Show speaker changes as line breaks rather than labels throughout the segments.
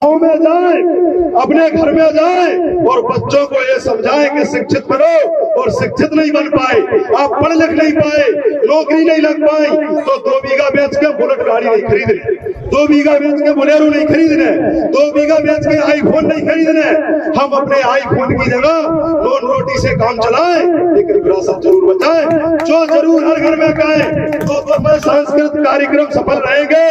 गाँव में जाए, अपने घर में जाए और बच्चों को ये समझाएं कि शिक्षित बनो, और शिक्षित नहीं बन पाए, आप पढ़ लिख नहीं पाए, नौकरी नहीं लग पाई तो 2 बीघा बेच के बुलेट गाड़ी नहीं खरीदने, 2 बीघा बेच के बोलेरो नहीं खरीदने, 2 बीघा बेच के आईफोन नहीं खरीदने। हम अपने आईफोन की जगह नॉन रोटी से काम चलाएं, लेकिन विरासत जरूर बचाएं, जो जरूर हर घर में खाएं, तो में सांस्कृतिक कार्यक्रम सफल रहेंगे।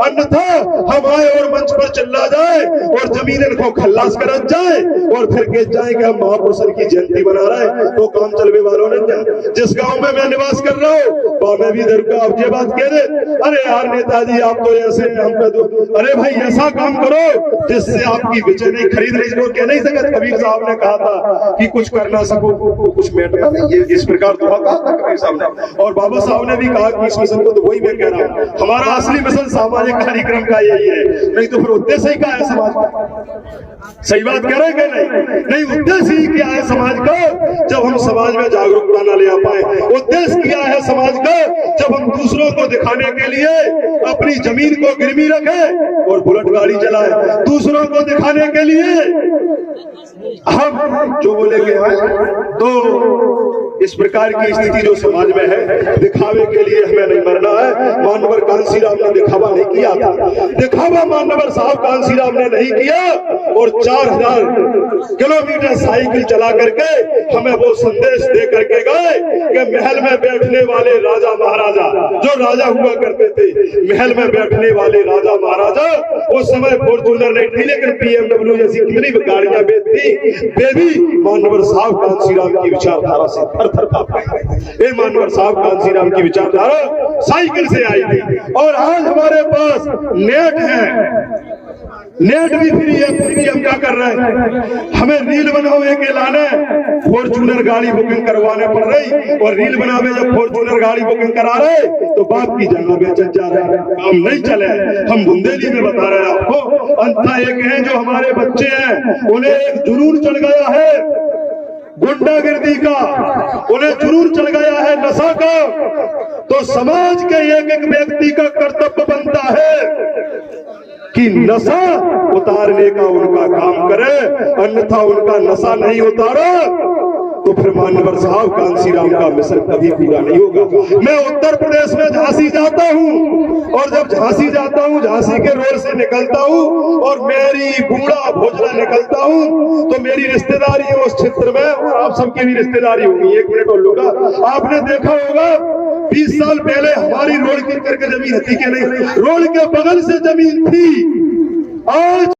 अन्यथा हम आए और मंच पर चिल्ला जाए और जमीन को खल्लास कर जाए और फिर कह जाए कि हम महापुरुषों की जयंती बना रहे हैं, तो काम चलवे वालों ने क्या। जिस गांव में मैं निवास कर रहा हूँ मैं भी इधर का आप ये बात कह दे, अरे यार नेताजी आप तो ऐसे हम पे दो, अरे भाई ऐसा काम करो जिससे आपकी विजय नहीं खरीद रही, जो कह नहीं सकते। कबीर साहब ने कहा था कि कुछ कर ना सको तो कुछ मेटना नहीं, ये इस प्रकार दुआ कहा था कबीर साहब ने। और बाबा साहब ने भी कहा कि इस मिशन को, तो वही मैं कह रहा हूँ, हमारा असली मिशन सामाजिक कार्यक्रम का यही है, नहीं तो फिर उद्देश्य ही क्या है समाज का। सही बात कह रहे हैं नहीं, उद्देश्य ही क्या है समाज का, जब हम समाज में जागरूकता न ले आ पाए। उद्देश्य क्या है समाज का, जब हम दूसरों को दिखाने के लिए अपनी जमीन को गिरवी रखें और बुलेट गाड़ी चलाए, दूसरों को दिखाने के लिए हम जो बोलेंगे तो इस प्रकार की स्थिति जो समाज में है, दिखावे के लिए हमें नहीं मरना है। मानवर कांसीराम ने दिखावा नहीं किया था, दिखावा मानवर साहब कांसीराम ने नहीं किया, और 4000 किलोमीटर साइकिल चला करके हमें वो संदेश दे करके गए कि महल में बैठने वाले राजा महाराजा, जो राजा हुआ करते थे, महल में बैठने वाले राजा महाराजा उस समय फॉर्च्यूनर नहीं थी, लेकिन BMW जैसी कितनी गाड़ियां बेचती, वे भी मानवर साहब कांसीराम की विचारधारा से थर कांप रहे। मानवर साहब कांसीराम की विचारधारा साइकिल से आई थी। और आज हमारे पास नेट है, नेट भी फ्री है, फिर भी हम क्या कर रहे हैं, हमें रील बनावे के लाने फॉर्च्यूनर गाड़ी बुकिंग करवाने पड़ रही, और रील बनावे जब फॉर्च्यूनर गाड़ी बुकिंग करा रहे तो बाप की जगह बेचन जा रहे हैं, काम नहीं चले। हम बुंदेली में बता रहे हैं आपको। अंततः एक है जो हमारे बच्चे हैं, उन्हें एक जुनून चढ़ गया है गुंडागिर्दी का, उन्हें जुनून चढ़ गया है नशा का, तो समाज के एक एक व्यक्ति का कर्तव्य बनता है कि नशा उतारने का उनका काम करे, अन्यथा उनका नशा नहीं उतारा तो फिर मानवर साहब कांसीराम का मिशन कभी पूरा नहीं होगा। मैं उत्तर प्रदेश में झांसी जाता हूँ, और जब झांसी जाता हूँ, झांसी के रोड से निकलता हूँ और मेरी बूढ़ा भोजला निकलता हूँ, तो मेरी रिश्तेदारी है उस क्षेत्र में, और आप सबकी भी रिश्तेदारी होगी। 1 मिनट और लूंगा। आपने देखा होगा 20 साल पहले हमारी रोड की करके जमीन थी कि नहीं, रोड के बगल से जमीन थी, आज